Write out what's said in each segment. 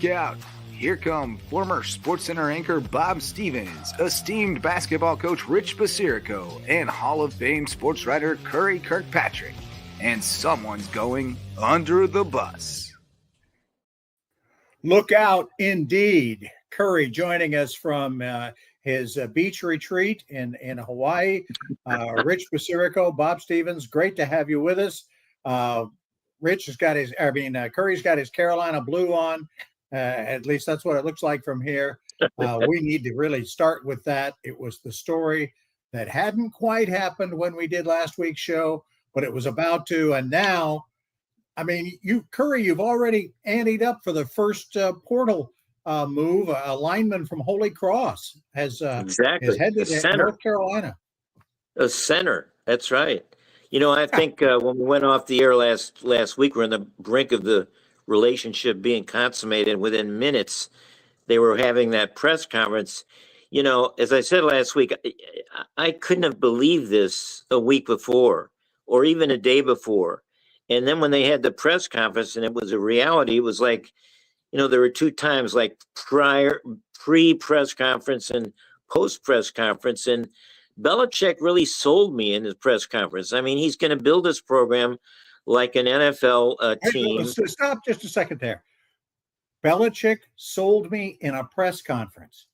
out. Here come former SportsCenter anchor Bob Stevens, esteemed basketball coach Rich Basirico, and Hall of Fame sports writer Curry Kirkpatrick. And someone's going under the bus. Look out, indeed. Curry joining us from his beach retreat in Hawaii. Rich Basirico, Bob Stevens, great to have you with us. Curry's got his Carolina blue on. At least that's what it looks like from here. We need to really start with that. It was the story that hadn't quite happened when we did last week's show, but it was about to. And now, I mean, Curry, you've already anteed up for the first portal move. A lineman from Holy Cross has headed to North Carolina. A center. That's right. You know, I think when we went off the air last week, we're on the brink of the relationship being consummated. Within minutes, they were having that press conference. You know, as I said last week, I couldn't have believed this a week before or even a day before. And then when they had the press conference and it was a reality, it was like, you know, there were two times, like pre-press conference and post-press conference. And Belichick really sold me in his press conference. I mean, he's going to build this program like an NFL team. Stop just a second there. Belichick sold me in a press conference.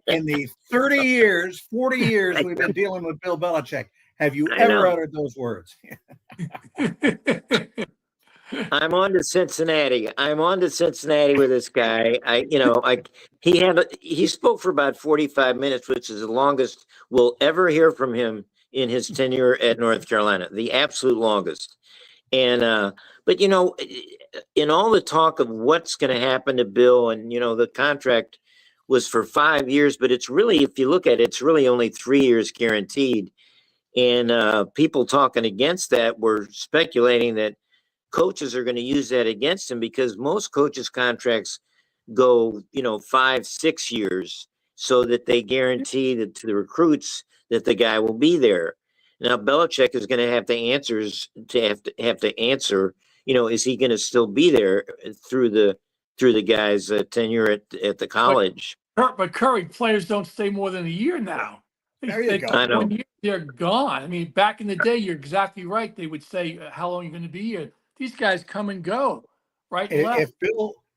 In the 40 years we've been dealing with Bill Belichick, have you ever uttered those words? I'm on to Cincinnati. With this guy. He spoke for about 45 minutes, which is the longest we'll ever hear from him in his tenure at North Carolina, the absolute longest. And but you know, in all the talk of what's going to happen to Bill, and you know, the contract was for 5 years, but it's really, if you look at it, it's really only 3 years guaranteed. And people talking against that were speculating that coaches are going to use that against him, because most coaches' contracts go, 5-6 years, so that they guarantee that to the recruits that the guy will be there. Now Belichick is going to have to answer, is he going to still be there through the guy's tenure at the college? But Curry, players don't stay more than a year now. There you go. I know. 1 year, they're gone. I mean, back in the day, you're exactly right. They would say, how long are you going to be here? These guys come and go, right? If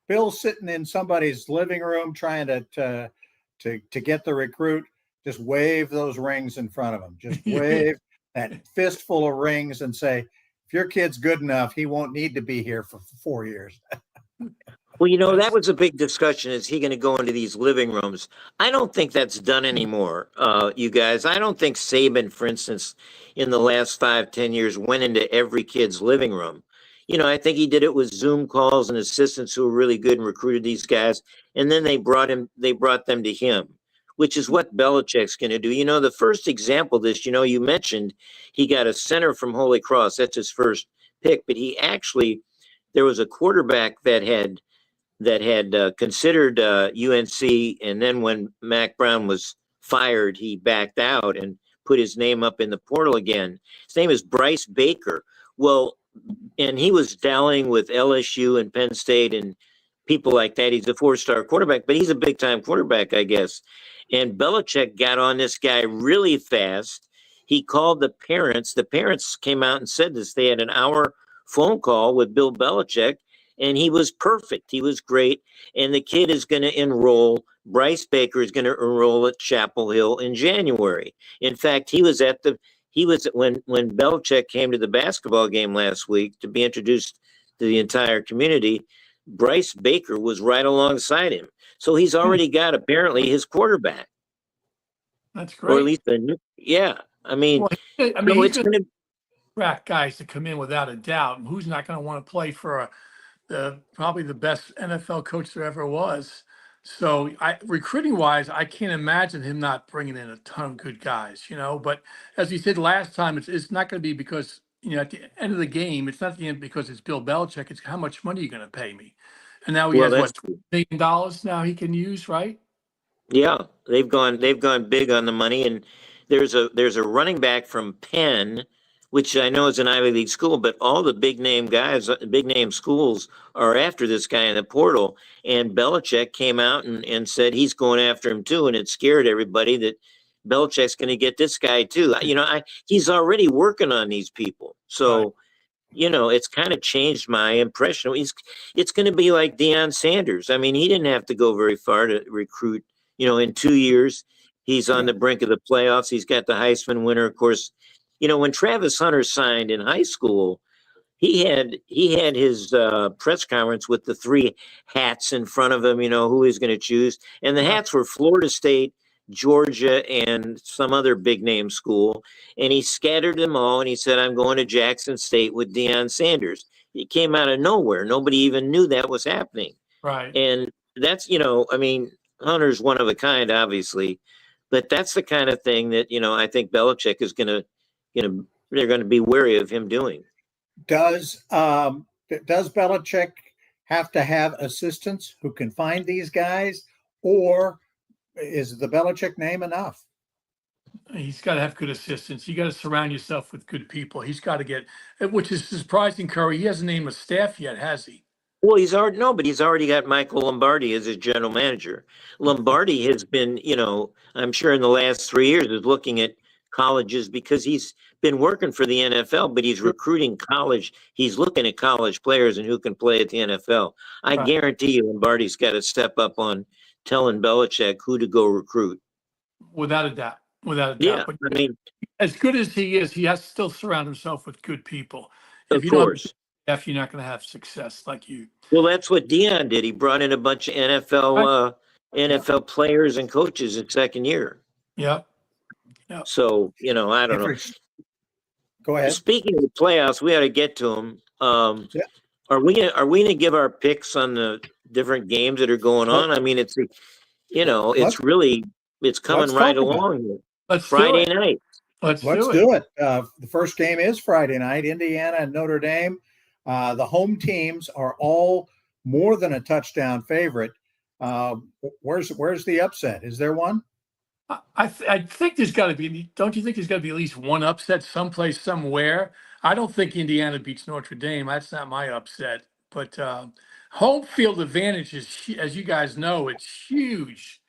Bill's sitting in somebody's living room trying to get the recruit, just wave those rings in front of him. Just wave that fistful of rings and say, if your kid's good enough, he won't need to be here for 4 years. Well, that was a big discussion. Is he going to go into these living rooms? I don't think that's done anymore, you guys. I don't think Saban, for instance, in the last 5-10 years, went into every kid's living room. I think he did it with Zoom calls and assistants who were really good and recruited these guys. And then they brought them to him, which is what Belichick's going to do. The first example of this, you mentioned he got a center from Holy Cross. That's his first pick. But there was a quarterback that had considered UNC. And then when Mac Brown was fired, he backed out and put his name up in the portal again. His name is Bryce Baker. Well, and he was dallying with LSU and Penn State and people like that. He's a 4-star quarterback, but he's a big-time quarterback, I guess. And Belichick got on this guy really fast. He called the parents. The parents came out and said this. They had an hour phone call with Bill Belichick, and he was perfect. He was great. And the kid is going to enroll. Bryce Baker is going to enroll at Chapel Hill in January. In fact, when Belichick came to the basketball game last week to be introduced to the entire community, Bryce Baker was right alongside him. So he's already got apparently his quarterback. That's great. Or at least yeah. He's it's going to attract guys to come in without a doubt. And who's not going to want to play for probably the best NFL coach there ever was? So recruiting wise, I can't imagine him not bringing in a ton of good guys, but as you said last time, it's not going to be because, at the end of the game, it's not the end because it's Bill Belichick. It's how much money you're going to pay me. And now he has $20 million now he can use, right? Yeah, they've gone big on the money. And there's a running back from Penn which I know is an Ivy League school, but all the big name guys, big name schools are after this guy in the portal. And Belichick came out and said he's going after him too. And it scared everybody that Belichick's going to get this guy too. He's already working on these people. So, Right. It's kind of changed my impression. It's going to be like Deion Sanders. I mean, he didn't have to go very far to recruit. In 2 years, he's on the brink of the playoffs. He's got the Heisman winner, of course. When Travis Hunter signed in high school, he had his press conference with the 3 hats in front of him. Who he's going to choose, and the hats were Florida State, Georgia, and some other big name school. And he scattered them all, and he said, "I'm going to Jackson State with Deion Sanders." It came out of nowhere. Nobody even knew that was happening. Right. And that's Hunter's one of a kind, obviously, but that's the kind of thing that I think Belichick is gonna they're going to be wary of him doing. Does Belichick have to have assistants who can find these guys, or is the Belichick name enough? He's got to have good assistants. You got to surround yourself with good people. He's got to get, which is surprising, Curry. He hasn't named a staff yet, has he? Well, he's already got Michael Lombardi as his general manager. Lombardi has been, I'm sure in the last 3 years is looking at colleges because he's been working for the NFL, but he's recruiting college. He's looking at college players and who can play at the NFL. I guarantee you Lombardi's got to step up on telling Belichick who to go recruit. Without a doubt. Yeah, But as good as he is, he has to still surround himself with good people. Of course. If you're not going to have success like you. Well, that's what Deion did. He brought in a bunch of NFL players and coaches in second year. Yeah. So, I don't know. Go ahead. Speaking of the playoffs, we ought to get to them. Are we gonna give our picks on the different games that are going on? I mean, it's coming right along. Let's Friday night. Let's do it. The first game is Friday night. Indiana and Notre Dame. The home teams are all more than a touchdown favorite. Where's the upset? Is there one? I think there's got to be. Don't you think there's got to be at least one upset someplace, somewhere? I don't think Indiana beats Notre Dame. That's not my upset. But home field advantage is, as you guys know, it's huge.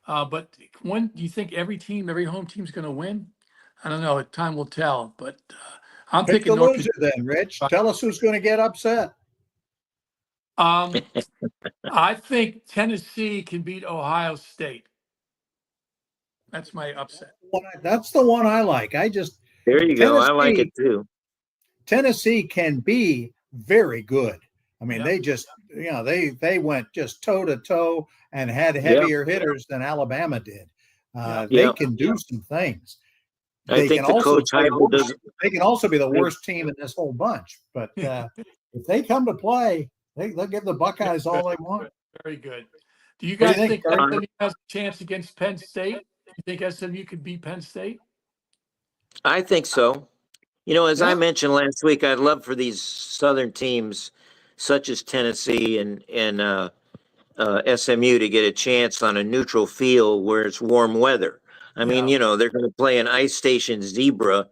But when do you think every home team's going to win? I don't know. Time will tell. But I'm Pick picking the loser then, Rich. Tell us who's going to get upset. I think Tennessee can beat Ohio State. That's my upset. That's the one I like. There you go. I like it too. Tennessee can be very good. I mean, they just, they went just toe to toe and had heavier hitters than Alabama did. They can do some things. I think the coach they can also be the worst team in this whole bunch. But if they come to play, they'll give the Buckeyes all they want. Very good. Do you guys think SMU has a chance against Penn State? You think SMU could beat Penn State? I think so. As I mentioned last week, I'd love for these Southern teams, such as Tennessee and SMU, to get a chance on a neutral field where it's warm weather. I mean, they're going to play in ice station zebra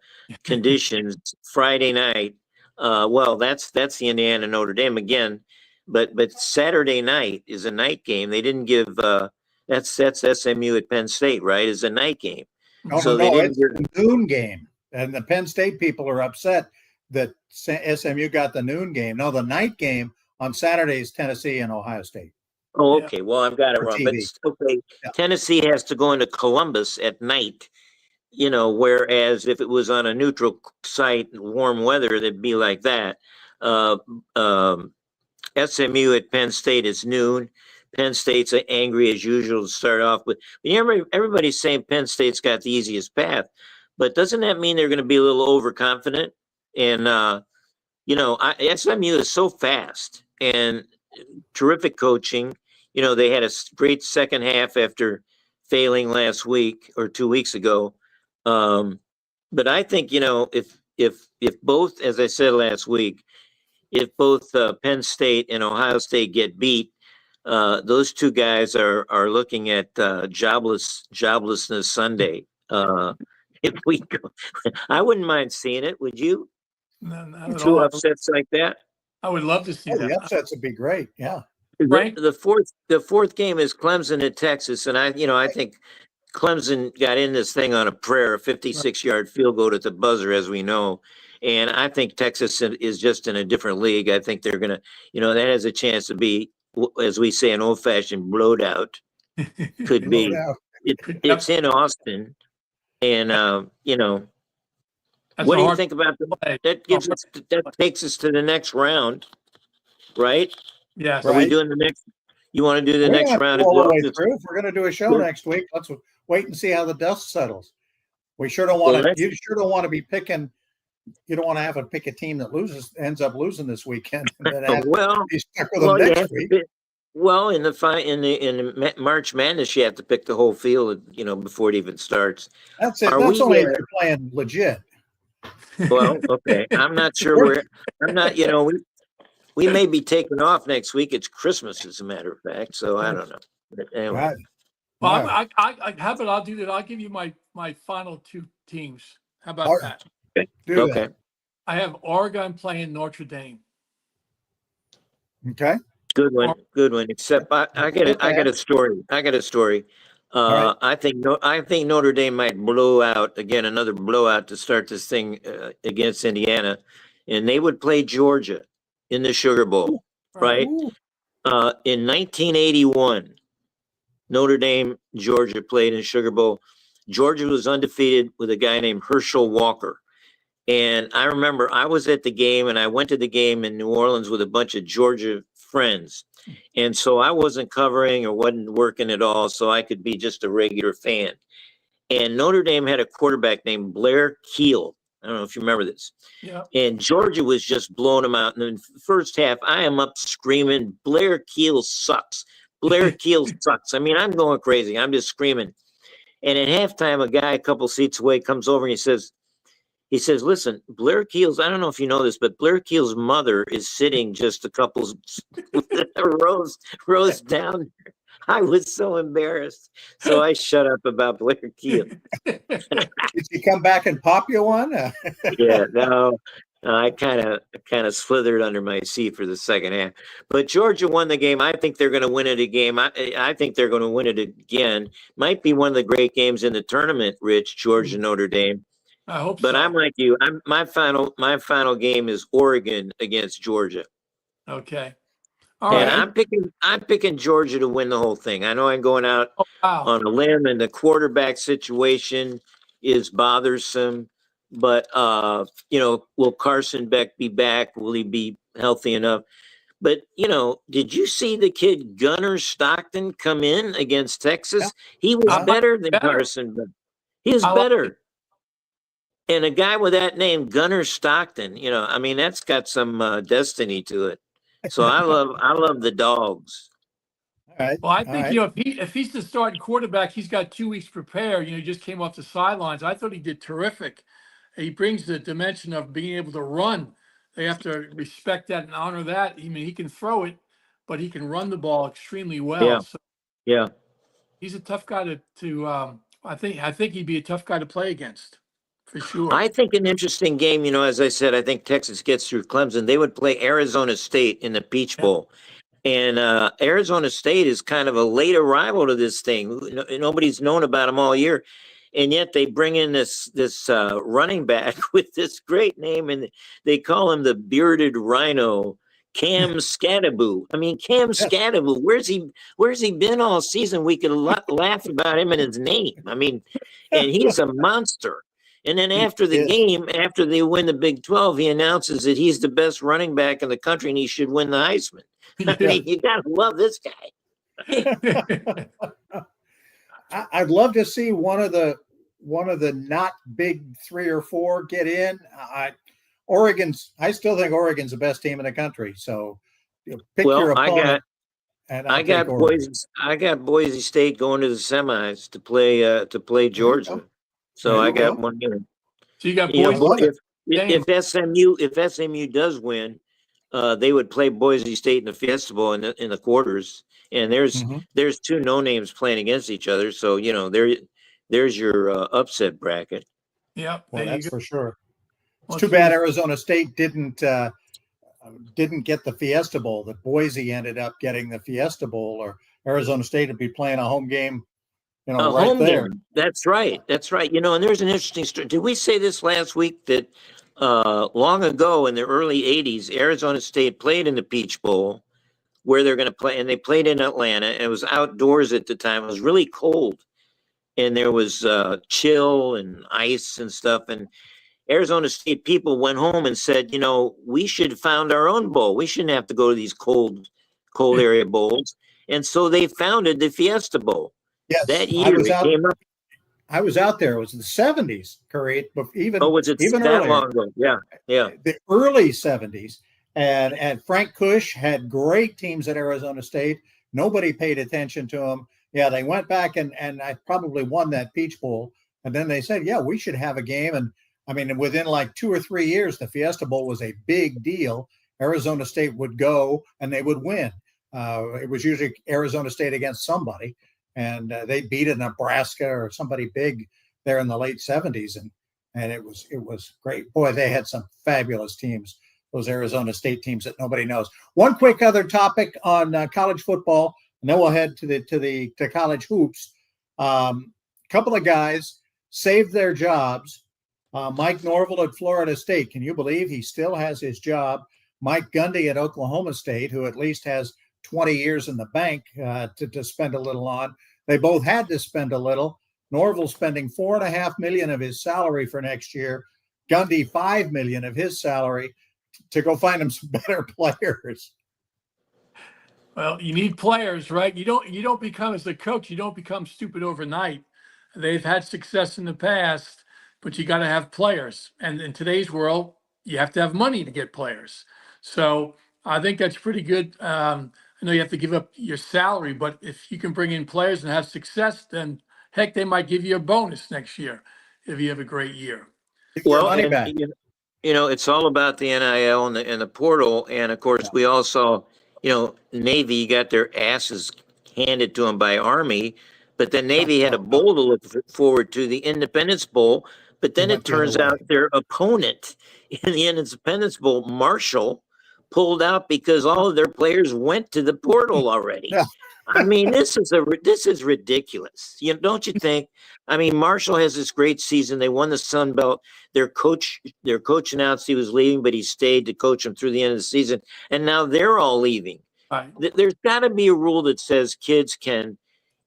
conditions Friday night. That's the Indiana Notre Dame again, but Saturday night is a night game. They didn't give that's SMU at Penn State, right? Is a night game. No, it's a noon game, and the Penn State people are upset that SMU got the noon game. No, the night game on Saturday is Tennessee and Ohio State. Oh, okay. Well, I've got it wrong. But okay, Tennessee has to go into Columbus at night, whereas if it was on a neutral site, warm weather, it'd be like that. SMU at Penn State is noon. Penn State's angry as usual to start off with. Everybody's saying Penn State's got the easiest path, but doesn't that mean they're going to be a little overconfident? And, SMU is so fast and terrific coaching. They had a great second half after failing last week or 2 weeks ago. But I think, if both, as I said last week, if both Penn State and Ohio State get beat, those two guys are looking at joblessness Sunday. if we go. I wouldn't mind seeing it. Would you? No, not at Two all. upsets like that. I would love to see Oh, the that. upsets would be great. Yeah. Frank? The fourth game is Clemson at Texas, and I think Clemson got in this thing on a prayer, a 56-yard field goal at the buzzer, as we know. And I think Texas is just in a different league. I think they're gonna, that has a chance to be, as we say, an old-fashioned blowed out. Could No be. doubt. It's in Austin, and That's what a do you hard think about play. that takes us to the next round, right? Yes. Are we Right. doing the next? You want to do the We don't next have to round go as all the well? way through. If we're going to do a show Sure. next week, let's wait and see how the dust settles. We sure don't Well, want to. let's- You sure don't want to be picking. You don't want to have to pick a team that ends up losing this weekend, and then have Well, to be stuck with them you next have to week. pick. Well, in the March Madness, you have to pick the whole field, before it even starts. That's it. Are That's we, only if you're playing legit. Well, okay. I'm not sure where. I'm not. We may be taking off next week. It's Christmas, as a matter of fact. So I don't know. But anyway. Right. Well, Right. I how about I'll do that. I'll give you my final two teams. How about All right. that? Do Okay. that. I have Oregon playing Notre Dame. Okay. Good one. Good one. Except I got a story. right. I think Notre Dame might blow out again, another blowout to start this thing against Indiana, and they would play Georgia in the Sugar Bowl, right? Ooh. In 1981, Notre Dame, Georgia played in Sugar Bowl. Georgia was undefeated with a guy named Herschel Walker. And I remember I was at the game, and I went to the game in New Orleans with a bunch of Georgia friends. And so I wasn't covering or wasn't working at all, so I could be just a regular fan. And Notre Dame had a quarterback named Blair Keel. I don't know if you remember this. Yeah. And Georgia was just blowing them out. And in the first half, I am up screaming, Blair Keel sucks. Blair Keel sucks. I mean, I'm going crazy. I'm just screaming. And at halftime, a guy a couple seats away comes over and he says, listen, Blair Keel's, I don't know if you know this, but Blair Keel's mother is sitting just a couple rows down. I was so embarrassed. So I shut up about Blair Keel. Did he come back and pop you one? Yeah, no, I kind of slithered under my seat for the second half. But Georgia won the game. I think they're going to win it again. I think they're going to win it again. Might be one of the great games in the tournament, Rich, Georgia Notre Dame. I hope But so. I'm like you. My final game is Oregon against Georgia. Okay. All And right. I'm picking Georgia to win the whole thing. I know I'm going out Oh, wow. on a limb, and the quarterback situation is bothersome. But will Carson Beck be back? Will he be healthy enough? But did you see the kid Gunnar Stockton come in against Texas? He was better than Carson Beck. He was better. And a guy with that name, Gunnar Stockton, I mean, that's got some destiny to it. So I love the Dogs. All right. Well, I think, if he's the starting quarterback, he's got 2 weeks to prepare. He just came off the sidelines. I thought he did terrific. He brings the dimension of being able to run. They have to respect that and honor that. I mean, he can throw it, but he can run the ball extremely well. Yeah. So Yeah. he's a tough guy I think he'd be a tough guy to play against, for sure. I think an interesting game, as I said, I think Texas gets through Clemson. They would play Arizona State in the Peach Bowl. And Arizona State is kind of a late arrival to this thing. Nobody's known about them all year. And yet they bring in this running back with this great name, and they call him the Bearded Rhino, Cam Scattaboo. I mean, Cam Scattaboo, where's he been all season? We could laugh about him and his name. I mean, and he's a monster. And then after the game, after they win the Big 12, he announces that he's the best running back in the country and he should win the Heisman. I mean, you got to love this guy. I'd love to see one of the not big 3 or 4 get in. I still think Oregon's the best team in the country. So pick your opponent. I got Boise State going to the semis to play Georgia. So I got one here. So you got Boise. If SMU does win, they would play Boise State in the Fiesta Bowl in the quarters. And there's 2 no names playing against each other. So there's your upset bracket. Yep. Well, There you that's go. for sure. It's Well, too bad Arizona State didn't get the Fiesta Bowl. That Boise ended up getting the Fiesta Bowl, or Arizona State would be playing a home game, A right home there. game. That's right. That's right. And there's an interesting story. Did we say this last week that long ago in the early 80s, Arizona State played in the Peach Bowl where they're going to play, and they played in Atlanta, and it was outdoors at the time. It was really cold, and there was chill and ice and stuff. And Arizona State people went home and said, we should found our own bowl. We shouldn't have to go to these cold area bowls. And so they founded the Fiesta Bowl. Yes, That year it came up. I was out there. It was the 70s, Curry, but Was it even that earlier, long ago? Yeah, yeah. the early 70s. And Frank Kush had great teams at Arizona State. Nobody paid attention to them. Yeah, they went back and I probably won that Peach Bowl. And then they said, yeah, we should have a game. And I mean, within like 2 or 3 years, the Fiesta Bowl was a big deal. Arizona State would go and they would win. It was usually Arizona State against somebody. And they beat a Nebraska or somebody big there in the late 70s. And it was great. Boy, they had some fabulous teams, those Arizona State teams that nobody knows. One quick other topic on college football, and then we'll head to college hoops. Couple of guys saved their jobs. Mike Norvell at Florida State. Can you believe he still has his job? Mike Gundy at Oklahoma State, who at least has 20 years in the bank to spend a little on. They both had to spend a little. Norvell spending $4.5 million of his salary for next year. Gundy $5 million of his salary to go find him some better players. Well, you need players, right? You don't become, as a coach, you don't become stupid overnight. They've had success in the past, but you got to have players. And in today's world, you have to have money to get players. So I think that's pretty good. I know you have to give up your salary, but if you can bring in players and have success, then heck, they might give you a bonus next year if you have a great year. Well, money and back. it's all about the NIL and the portal. And of course, we all saw, Navy got their asses handed to them by Army, but then Navy had a bowl to look forward to, the Independence Bowl. But then it turns out their opponent in the Independence Bowl, Marshall, pulled out because all of their players went to the portal already. Yeah. I mean, this is ridiculous. Don't you think? I mean, Marshall has this great season. They won the Sun Belt. Their coach announced he was leaving, but he stayed to coach them through the end of the season. And now they're all leaving. Right. There's got to be a rule that says kids can,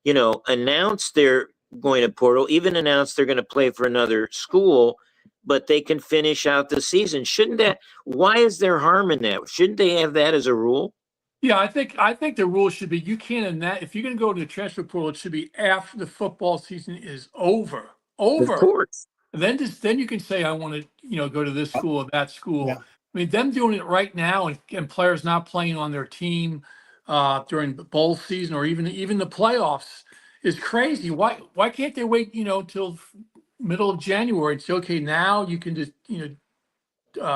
announce they're going to portal, even announce they're going to play for another school, but they can finish out the season. Shouldn't that? Why is there harm in that? Shouldn't they have that as a rule? Yeah, I think the rule should be you can't if you're going to go to the transfer portal, it should be after the football season is over. Of course. And then you can say I want to go to this school or that school. Yeah. I mean, them doing it right now and players not playing on their team during the bowl season or even the playoffs is crazy. Why can't they wait till middle of January and say, okay, now you can just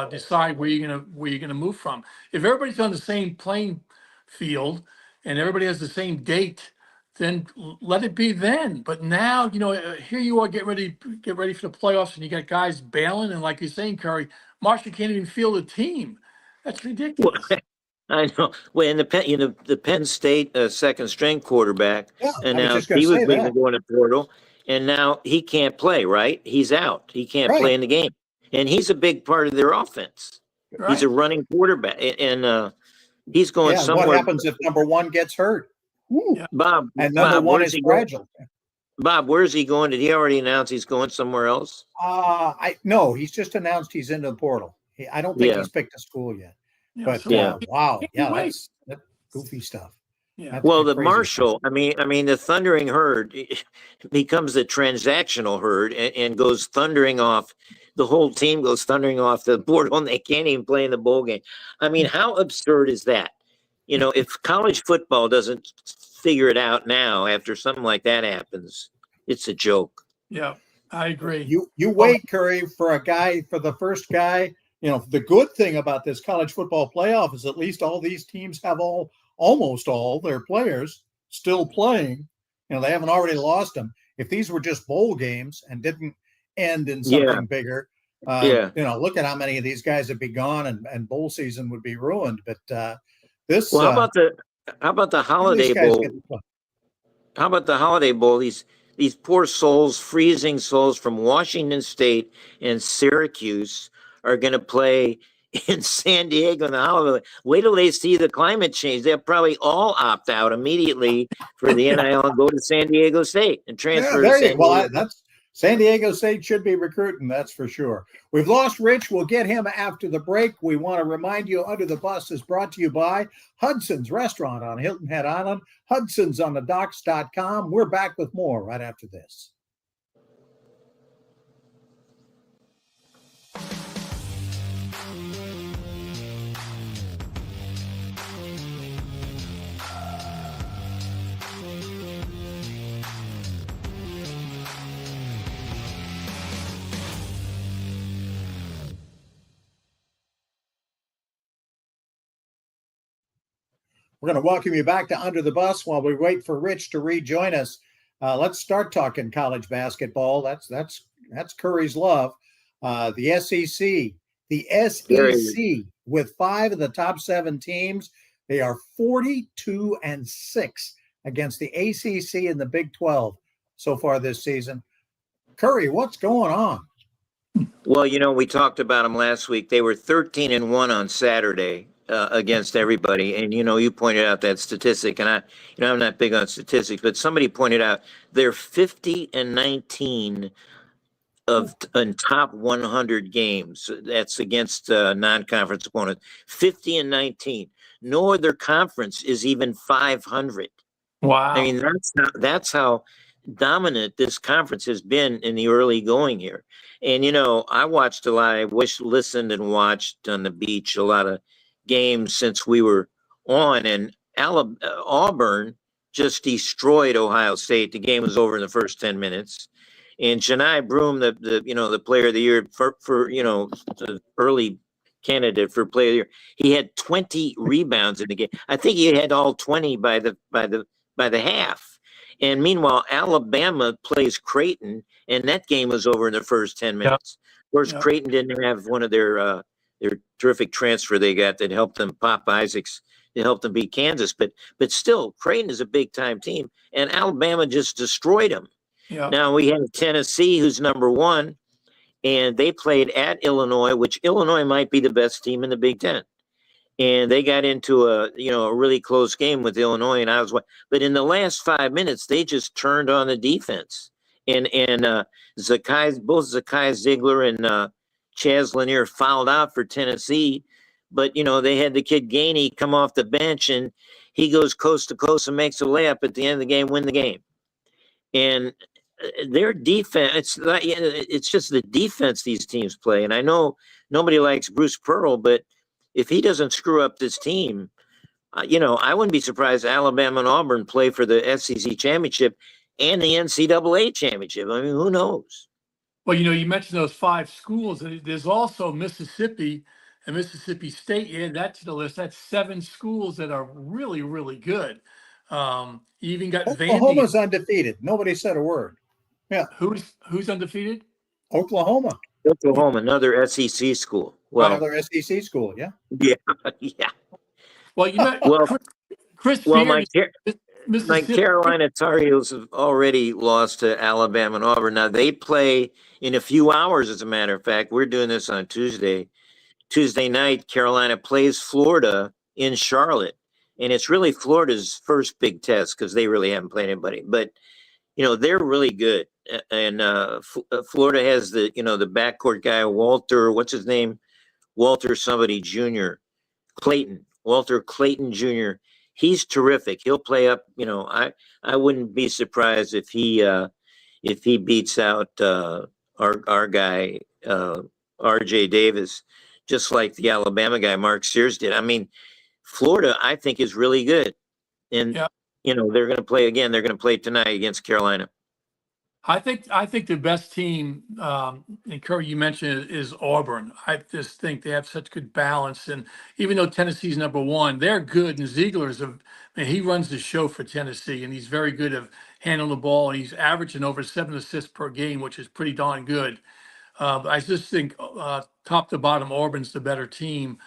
decide where you're gonna move from. If everybody's on the same playing field and everybody has the same date, then let it be then. But now, here you are, get ready for the playoffs, and you got guys bailing, and like you're saying, Curry, Marshall can't even field a team. That's ridiculous. Well, I know. Well, and the Penn State second string quarterback announced he was leaving, going to portal, and now he can't play. Right, he's out. He can't play in the game, and he's a big part of their offense. Right. He's a running quarterback, and he's going somewhere. What happens if number one gets hurt? Yeah. Bob, number one is fragile. Bob, where's he going? Did he already announce he's going somewhere else? No, he's just announced he's into the portal. I don't think he's picked a school yet. Yeah, but wow, that's goofy stuff. Yeah. Well, the Marshall, I mean, the thundering herd becomes the transactional herd and goes thundering off. The whole team goes thundering off the portal, and they can't even play in the bowl game. I mean, how absurd is that? If college football doesn't figure it out now, after something like that happens, it's a joke. Yeah, I agree. You wait, Curry, for the first guy. The good thing about this college football playoff is at least all these teams have almost all their players still playing. They haven't already lost them. If these were just bowl games and didn't end in Yeah, something bigger. yeah. Look at how many of these guys would be gone, and bowl season would be ruined. But this, Well, how about the these Holiday guys Bowl? get to play. How about the Holiday Bowl? These poor souls, freezing souls from Washington State and Syracuse are going to play in San Diego in the Holiday. Wait till they see the climate change. They'll probably all opt out immediately for the NIL and go to San Diego State and Yeah, transfer to there you San go. Well, Diego. that's San Diego State should be recruiting, that's for sure. We've lost Rich. We'll get him after the break. We want to remind you, Under the Bus is brought to you by Hudson's Restaurant on Hilton Head Island, hudsonsonthedocks.com. We're back with more right after this. We're going to welcome you back to Under the Bus while we wait for Rich to rejoin us. Let's start talking college basketball. That's Curry's love. The SEC, with 5 of the top 7 teams, they are 42-6 against the ACC and the Big 12 so far this season. Curry, what's going on? Well, we talked about them last week. They were 13-1 on Saturday against everybody, and you pointed out that statistic. And I'm not big on statistics, but somebody pointed out they're 50-19 in top 100 games. That's against non-conference opponents. 50-19. No other conference is even 500. Wow. I mean, that's how dominant this conference has been in the early going here. And I watched a lot. I listened and watched on the beach a lot of games since we were on. And Auburn just destroyed Ohio State. The game was over in the first 10 minutes. And Janai Broom, the player of the year for the early candidate for player of the year, he had 20 rebounds in the game. I think he had all 20 by the half. And meanwhile, Alabama plays Creighton, and that game was over in the first 10 minutes. Of course, Creighton didn't have one of their terrific transfer they got that helped them, Pop Isaacs, to help them beat Kansas. But still, Creighton is a big-time team, and Alabama just destroyed them. Yeah. Now, we have Tennessee, who's number 1, and they played at Illinois, which Illinois might be the best team in the Big Ten. And they got into a really close game with Illinois, but in the last 5 minutes they just turned on the defense, and both Zakai Ziegler and Chaz Lanier fouled out for Tennessee, but they had the kid Gainey come off the bench, and he goes coast to coast and makes a layup at the end of the game, win the game. And their defense, it's just the defense these teams play. And I know nobody likes Bruce Pearl, but if he doesn't screw up this team, I wouldn't be surprised Alabama and Auburn play for the SEC championship and the NCAA championship. I mean, who knows? Well, you mentioned those 5 schools. There's also Mississippi and Mississippi State. Yeah, that's the list. That's 7 schools that are really, really good. You even got Oklahoma's undefeated. Nobody said a word. Yeah. Who's undefeated? Oklahoma, another SEC school. Well, another SEC school. Yeah. Yeah. Well, Chris Beard, my Carolina Tar Heels have already lost to Alabama and Auburn. Now they play in a few hours. As a matter of fact, we're doing this on Tuesday. Tuesday night, Carolina plays Florida in Charlotte, and it's really Florida's first big test because they really haven't played anybody. But they're really good, and Florida has the backcourt guy Walter. What's his name? Walter somebody Jr. Clayton. Walter Clayton Jr. He's terrific. He'll play up. I wouldn't be surprised if he beats out our guy R.J. Davis, just like the Alabama guy Mark Sears did. I mean, Florida, I think, is really good, and they're going to play again. They're going to play tonight against Carolina. I think the best team, and Curry, you mentioned it, is Auburn. I just think they have such good balance, and even though Tennessee's number one, they're good. And Ziegler's he runs the show for Tennessee, and he's very good at handling the ball. And he's averaging over 7 assists per game, which is pretty darn good. But I just think top to bottom, Auburn's the better team.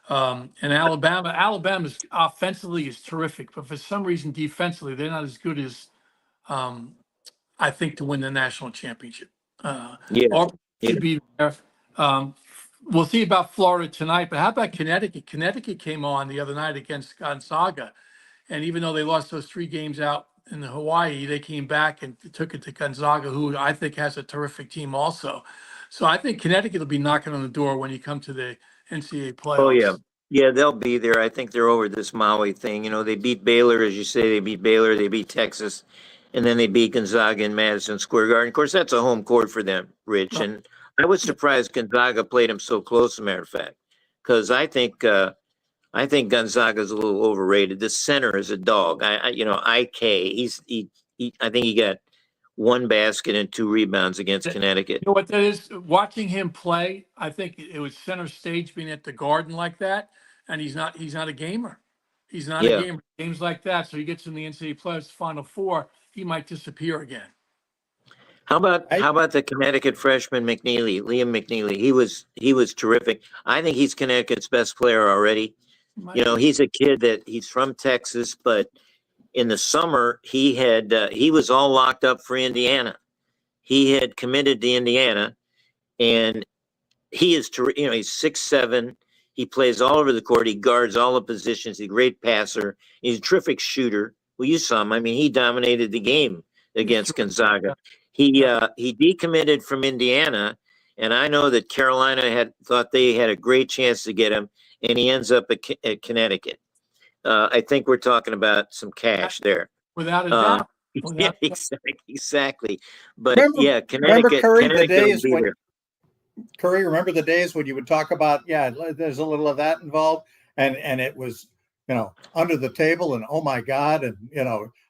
And Alabama's offensively is terrific, but for some reason defensively, they're not as good as um, I think to win the national championship. Yeah, Auburn yeah. should be there. Um, we'll see about Florida tonight, but how about Connecticut? Connecticut came on the other night against Gonzaga, and even though they lost those 3 games out in Hawaii, they came back and took it to Gonzaga, who I think has a terrific team also. So I think Connecticut will be knocking on the door when you come to the NCAA Oh yeah. playoffs. Yeah, they'll be there. I think they're over this Maui thing. You know, they beat Baylor, as you say, they beat Baylor, they beat Texas, and then they beat Gonzaga in Madison Square Garden. Of course, that's a home court for them, Rich. And I was surprised Gonzaga played them so close, as a matter of fact, because I think Gonzaga's a little overrated. The center is a dog. IK. I think he got 1 basket and 2 rebounds against Connecticut. You know what that is? Watching him play, I think it was center stage being at the Garden like that, and he's not a gamer. He's not a Yeah. gamer. Games like that, so he gets in the NCAA playoffs Final Four, he might disappear again. How about the Connecticut freshman McNeely, Liam McNeely? He was terrific. I think he's Connecticut's best player already. You know, he's a kid he's from Texas, but in the summer he was all locked up for Indiana. He had committed to Indiana, and he's 6'7". He plays all over the court. He guards all the positions. He's a great passer. He's a terrific shooter. Well, you saw him. I mean, he dominated the game against Gonzaga. He decommitted from Indiana, and I know that Carolina thought they had a great chance to get him, and he ends up at Connecticut. I think we're talking about some cash there. Without a doubt. Yeah, exactly. But Remember, Connecticut. Curry, Connecticut the days will be when there. Curry, remember the days when you would talk about, there's a little of that involved, and it was, under the table, and oh my God, and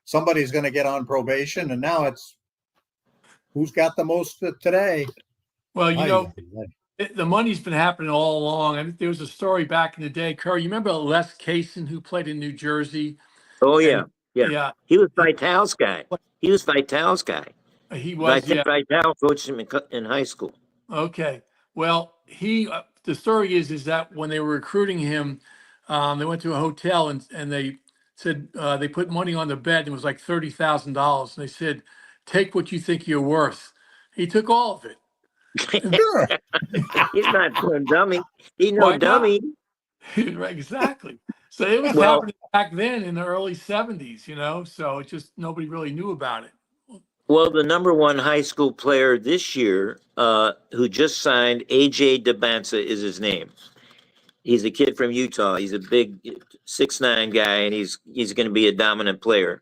somebody's going to get on probation, and now it's who's got the most today. Well, the money's been happening all along. I mean, there was a story back in the day, Curry. You remember Les Kaysen, who played in New Jersey? Oh yeah, And, yeah. He was Vitale's guy. He was, yeah. Vitale coached him in high school. Okay. Well, the story is that when they were recruiting him, they went to a hotel and they said they put money on the bed and it was like $30,000. And they said, take what you think you're worth. He took all of it. Sure. He's not a dummy. He's no dummy. Exactly. So it was happening back then in the early 70s, so it just nobody really knew about it. Well, the number one high school player this year, who just signed, AJ DeBanza is his name. He's a kid from Utah. He's a big 6'9" guy, and he's going to be a dominant player.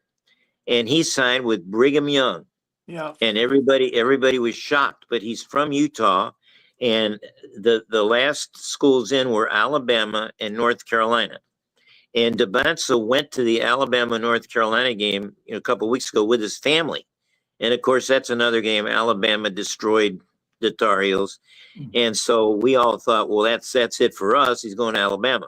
And he signed with Brigham Young. Yeah. And everybody was shocked, but he's from Utah, and the last schools in were Alabama and North Carolina. And DeBanza went to the Alabama-North Carolina game a couple of weeks ago with his family. And of course, that's another game. Alabama destroyed the Tar Heels. And so we all thought, well, that's it for us. He's going to Alabama.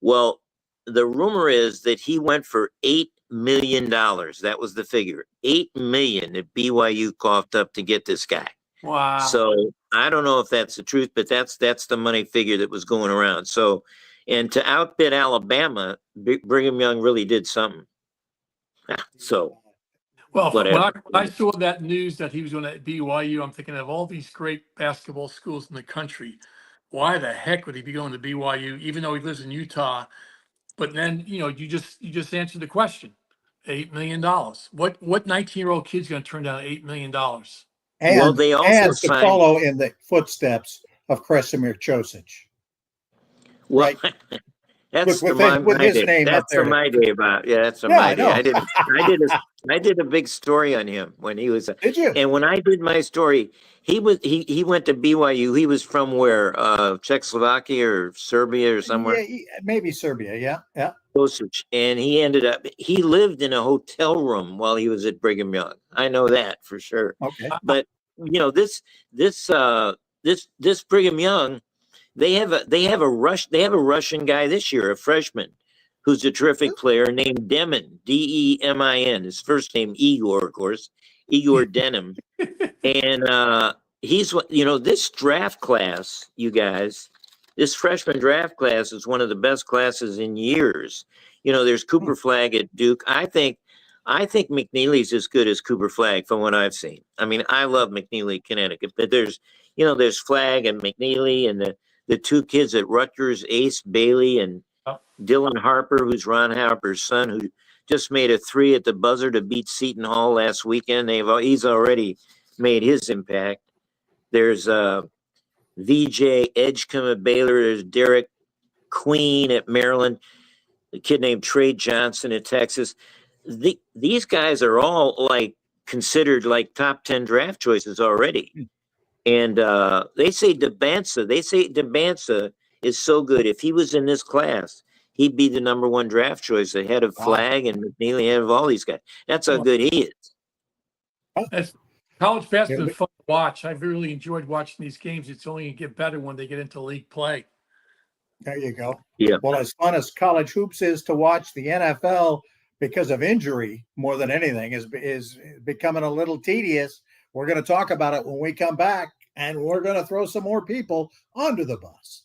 Well, the rumor is that he went for $8 million. That was the figure. $8 million that BYU coughed up to get this guy. Wow. So I don't know if that's the truth, but that's the money figure that was going around. So, and to outbid Alabama, Brigham Young really did something. So. Well, when I saw that news that he was going to BYU, I'm thinking of all these great basketball schools in the country. Why the heck would he be going to BYU, even though he lives in Utah? But then, you just answered the question. $8 million. What 19-year-old kid's going to turn down $8 million? And, they also and to signed, follow in the footsteps of Kresimir Ćosić. well, right? That's with my his day. name up That's there. my day about. Yeah, that's Yeah, my I day. know. I did a big story on him when he was. Did you? And when I did my story, he went to BYU. He was from where? Czechoslovakia or Serbia or somewhere. Yeah, maybe Serbia. Yeah, yeah. Dosage. And he lived in a hotel room while he was at Brigham Young. I know that for sure. Okay. But this this Brigham Young, they have a Russian guy this year, a freshman, who's a terrific player named Demin, Demin. His first name Igor, of course, Igor Denim. And he's this draft class, you guys, this freshman draft class is one of the best classes in years. There's Cooper Flagg at Duke. I think McNeely's as good as Cooper Flagg from what I've seen. I mean, I love McNeely, Connecticut, but there's Flagg and McNeely and the two kids at Rutgers, Ace Bailey and Dylan Harper, who's Ron Harper's son, who just made a 3 at the buzzer to beat Seton Hall last weekend. He's already made his impact. There's VJ Edgecombe at Baylor. There's Derek Queen at Maryland. A kid named Trey Johnson at Texas. These guys are all considered top 10 draft choices already. And they say DeBansa is so good. If he was in this class, he'd be the number 1 draft choice ahead of Flagg and McNeely, ahead of all these guys. That's how good he is. College basketball is fun to watch. I've really enjoyed watching these games. It's only going to get better when they get into league play. There you go. Yeah. Well, as fun as college hoops is to watch, the NFL, because of injury more than anything, is becoming a little tedious. We're going to talk about it when we come back, and we're going to throw some more people onto the bus.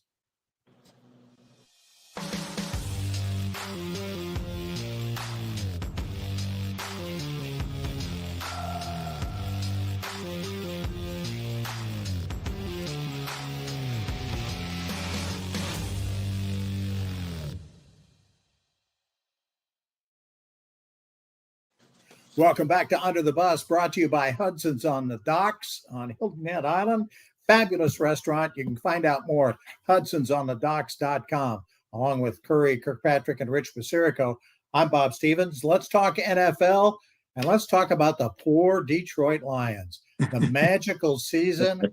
Welcome back to Under the Bus, brought to you by Hudson's on the Docks on Hilton Head Island. Fabulous restaurant. You can find out more at hudsonsonthedocks.com. Along with Curry Kirkpatrick and Rich Basirico, I'm Bob Stevens. Let's talk NFL, and let's talk about the poor Detroit Lions. The magical season,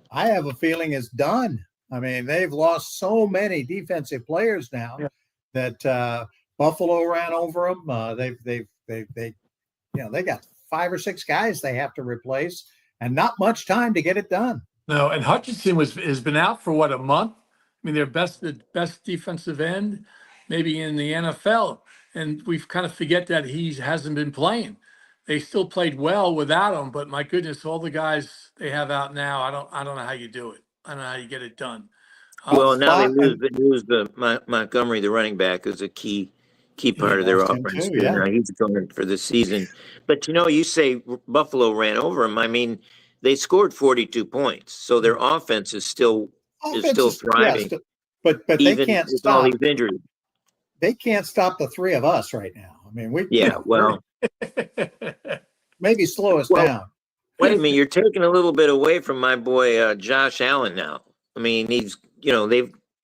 I have a feeling, is done. I mean, they've lost so many defensive players now that Buffalo ran over them. They got 5 or 6 guys they have to replace, and not much time to get it done. No, and Hutchinson has been out for a month. I mean, the best defensive end, maybe in the NFL, and we kind of forget that he hasn't been playing. They still played well without him, but my goodness, all the guys they have out now, I don't know how you do it. I don't know how you get it done. Well, now they lose Montgomery, the running back, is a key part of their offense. Now he's going for the season. But you say Buffalo ran over him. I mean, they scored 42 points, so their offense is still thriving. Yes, but they can't stop all these injuries. They can't stop the 3 of us right now. I mean, maybe slow us down. Wait a minute, you're taking a little bit away from my boy Josh Allen now. I mean,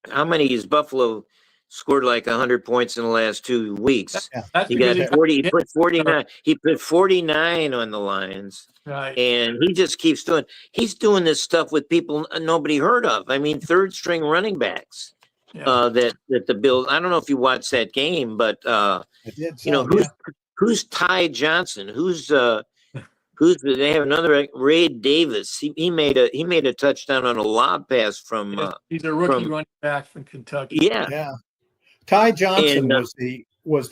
how many is Buffalo scored 100 points in the last 2 weeks? He got 40. He put 49. He put 49 on the Lions, right? And he just keeps doing. He's doing this stuff with people nobody heard of. I mean, 3rd string running backs. That the Bills. I don't know if you watched that game, but who's Ty Johnson? Who's they have another Ray Davis. He made a touchdown on a lob pass from. He's a rookie running back from Kentucky. Yeah. Ty Johnson was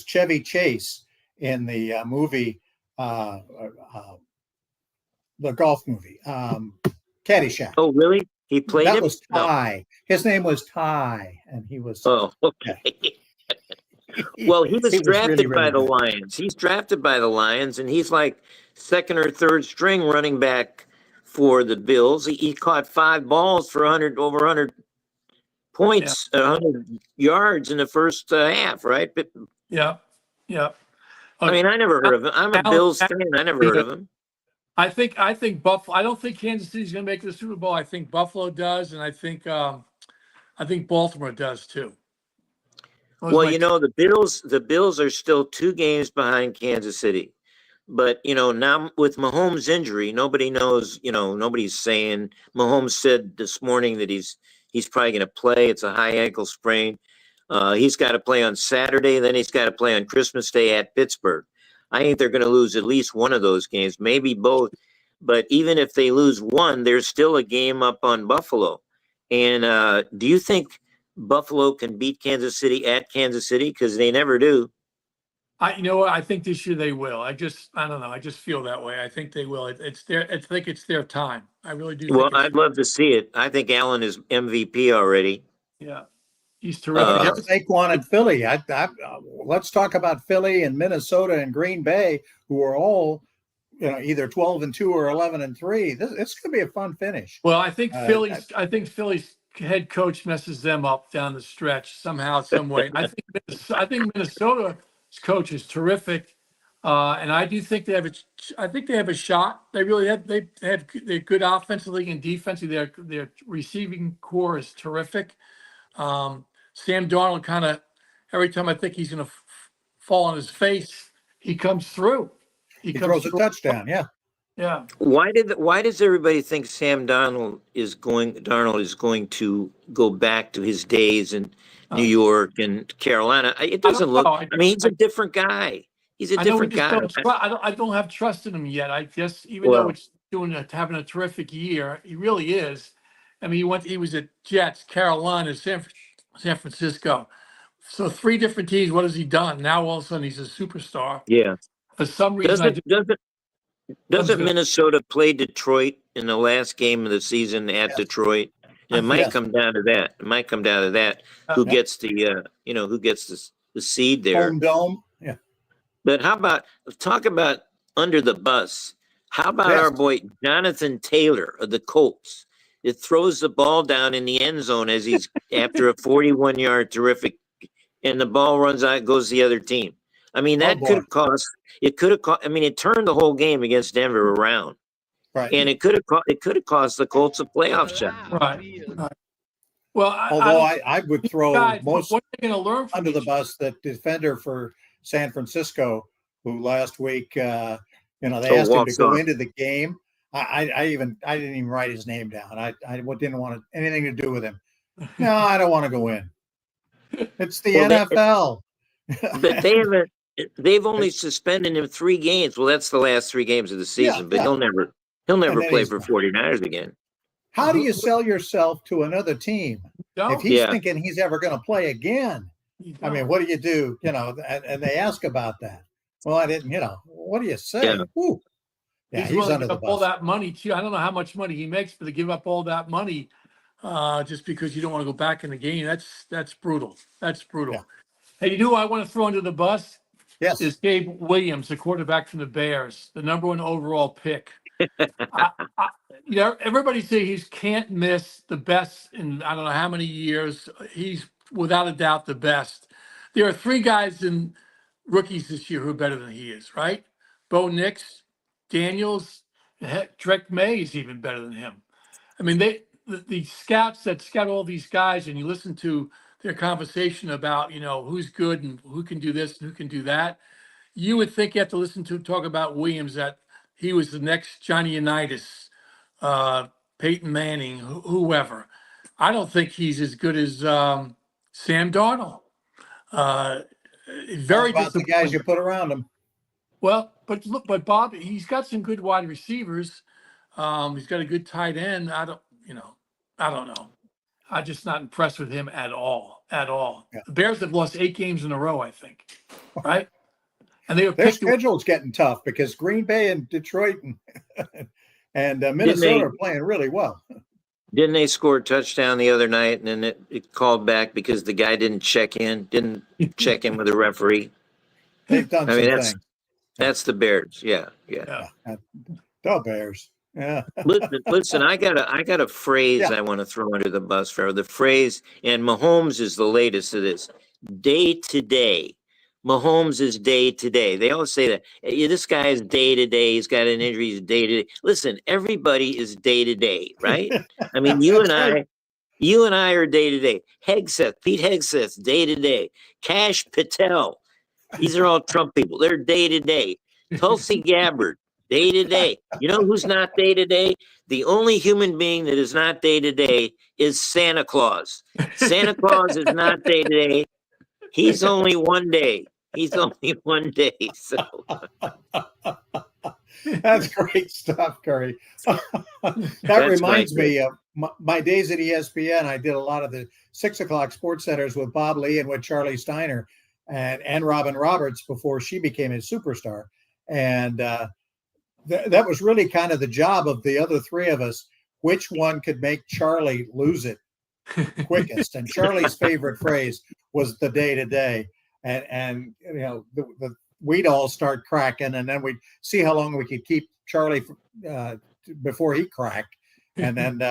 Chevy Chase in the movie, the golf movie, Caddyshack. Oh, really? He played that him? Was Ty. No. His name was Ty, and he was. Oh, okay. Well, he was drafted by the Lions. He's drafted by the Lions, and he's 2nd or 3rd string running back for the Bills. He caught 5 balls for over 100 points, 100 yards in the first half, right? But, yeah. I mean, I never heard of him. I'm a Bills fan. I never heard of him. I think Buffalo. I don't think Kansas City's going to make the Super Bowl. I think Buffalo does, and I think Baltimore does too. Well, the Bills are still 2 games behind Kansas City. But, now with Mahomes' injury, nobody knows, nobody's saying. Mahomes said this morning that he's probably going to play. It's a high ankle sprain. He's got to play on Saturday, then he's got to play on Christmas Day at Pittsburgh. I think they're going to lose at least one of those games, maybe both. But even if they lose one, there's still a game up on Buffalo. And do you think Buffalo can beat Kansas City at Kansas City? Because they never do. You know what? I think this year they will. I don't know. I just feel that way. I think they will. I think it's their time. I really do. Well, think I'd love to see it. I think Allen is MVP already. Yeah, he's terrific. What about Saquon and Philly? Let's talk about Philly and Minnesota and Green Bay, who are all, either 12-2 or 11-3. It's going to be a fun finish. Well, I think Philly's head coach messes them up down the stretch somehow, some way. I think Minnesota's coach is terrific, and I do think they have a shot. They really have. They're good offensively and defensively. Their receiving core is terrific. Sam Darnold kind of every time I think he's going to fall on his face, he comes through. He throws a touchdown. Yeah. Yeah. Why does everybody think Sam Darnold is going to go back to his days in New York and Carolina? It doesn't look. I mean, he's a different guy. He's a different guy. I don't have trust in him yet. I guess though it's having a terrific year, he really is. I mean, he was at Jets, Carolina, San Francisco. So 3 different teams. What has he done? Now all of a sudden he's a superstar. Yeah. For some reason, doesn't Minnesota play Detroit in the last game of the season at Detroit? And it might come down to that. Who gets the seed there? Home dome. Yeah. But talk about under the bus? How about our boy Jonathan Taylor of the Colts? It throws the ball down in the end zone as he's after a 41-yard terrific, and the ball runs out, goes the other team. I mean, that could have cost. It could have cost. I mean, it turned the whole game against Denver around, right? And it could have cost the Colts a playoff shot. Right. Well, although I would throw most what are they going to learn under the bus that defender for San Francisco, who last week, they asked him to go into the game. I didn't even write his name down. I didn't want anything to do with him. No, I don't want to go in. It's the NFL. But they've only suspended him 3 games. Well, that's the last 3 games of the season, but he'll never play for 49ers again. How do you sell yourself to another team if he's thinking he's ever going to play again? I mean, what do you do? And they ask about that. Well, I didn't, what do you say? Yeah, he's under the bus. All that money too. I don't know how much money he makes, but to give up all that money just because you don't want to go back in the game, that's brutal. That's brutal. Yeah. Hey, you know who I want to throw under the bus? Yes. Is Gabe Williams, the quarterback from the Bears, the #1 overall pick. Everybody say he can't miss, the best in I don't know how many years. He's without a doubt the best. There are 3 guys in rookies this year who are better than he is, right? Bo Nix, Daniels, Drake May is even better than him. I mean, the scouts that scout all these guys, and you listen to their conversation about, who's good and who can do this and who can do that. You would think you have to listen to talk about Williams, that he was the next Johnny Unitas, Peyton Manning, whoever. I don't think he's as good as Sam Darnold. Very about the guys you put around him. Well, but Bob, he's got some good wide receivers. He's got a good tight end. I don't know. I'm just not impressed with him at all. Yeah. The Bears have lost 8 games in a row, I think. Right? And their schedule's getting tough because Green Bay and Detroit and Minnesota are playing really well. Didn't they score a touchdown the other night, and then it called back because the guy didn't check in with the referee? They've done some things. That's the Bears. Yeah. The Bears. Yeah. Listen. I got a phrase I want to throw under the bus for the phrase, and Mahomes is the latest of this. Day to day. Mahomes is day to day. They always say that this guy is day to day. He's got an injury. He's day to day. Listen, everybody is day to day, right? I mean, you and I. You and I are day to day. Pete Hegseth, day to day. Cash Patel. These are all Trump people. They're day to day. Tulsi Gabbard, day to day. You know who's not day to day? The only human being that is not day to day is Santa Claus. Santa Claus is not day to day. He's only one day. He's only one day. So That's great stuff, Curry. That That's reminds right. me of my days at ESPN. I did a lot of the 6 o'clock sports centers with Bob Lee and with Charlie Steiner and Robin Roberts before she became a superstar. And that was really kind of the job of the other three of us. Which one could make Charlie lose it quickest? And Charlie's favorite phrase was the day to day. And you know, we'd all start cracking, and then we'd see how long we could keep Charlie before he cracked. And then,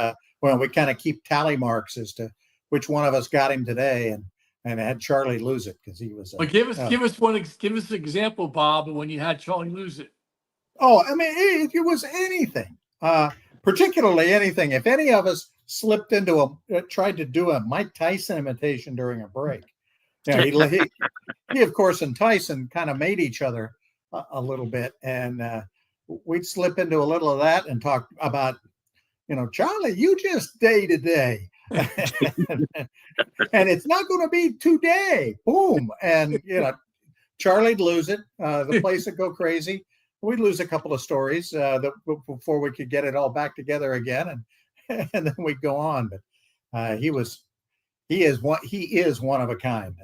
we kind of keep tally marks as to which one of us got him today, and had Charlie lose it because he was. But give us an example, Bob, when you had Charlie lose it. Oh, I mean, it was anything, particularly anything. If any of us slipped into tried to do a Mike Tyson imitation during a break. Yeah, he of course, and Tyson kind of made each other a little bit, and we'd slip into a little of that and talk about, Charlie, you just day to day, and it's not going to be today. Boom, and Charlie'd lose it. The place would go crazy. We'd lose a couple of stories before we could get it all back together again, and then we'd go on. But he is one of a kind.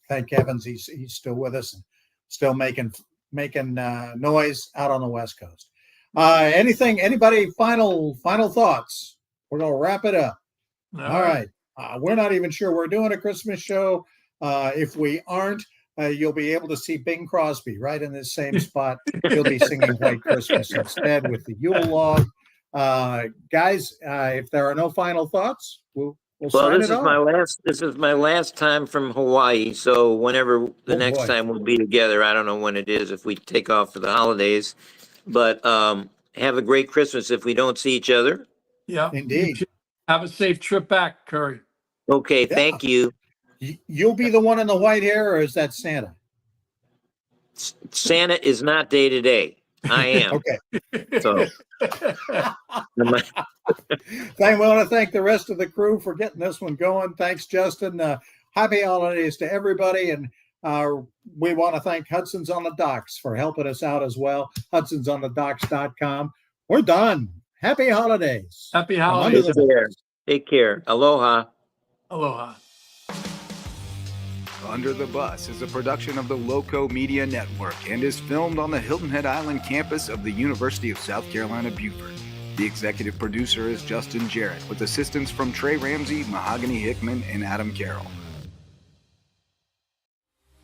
Thank heavens he's still with us and still making noise out on the West Coast. Anybody final thoughts? We're gonna wrap it up. All right. We're not even sure we're doing a Christmas show. If we aren't, you'll be able to see Bing Crosby right in this same spot. He'll be singing White Christmas instead with the Yule log. Guys, if there are no final thoughts, we'll this is my last time from Hawaii. So whenever the next time we'll be together, I don't know when it is, if we take off for the holidays, but have a great Christmas if we don't see each other. Yeah, indeed. Have a safe trip back, Curry. Okay, yeah. Thank you. You'll be the one in the white hair, or is that Santa? Santa is not day to day. I am. Okay. So I want to thank the rest of the crew for getting this one going. Thanks, Justin. Happy holidays to everybody. And we want to thank Hudson's on the Docks for helping us out as well. Hudson'sOnTheDocks.com. We're done. Happy holidays. Happy holidays. Take care. Aloha. Aloha. Under the Bus is a production of the Lowco Media Network and is filmed on the Hilton Head Island campus of the University of South Carolina, Beaufort. The executive producer is Justin Jarrett, with assistance from Trey Ramsey, Mahogany Hickman, and Adam Carroll.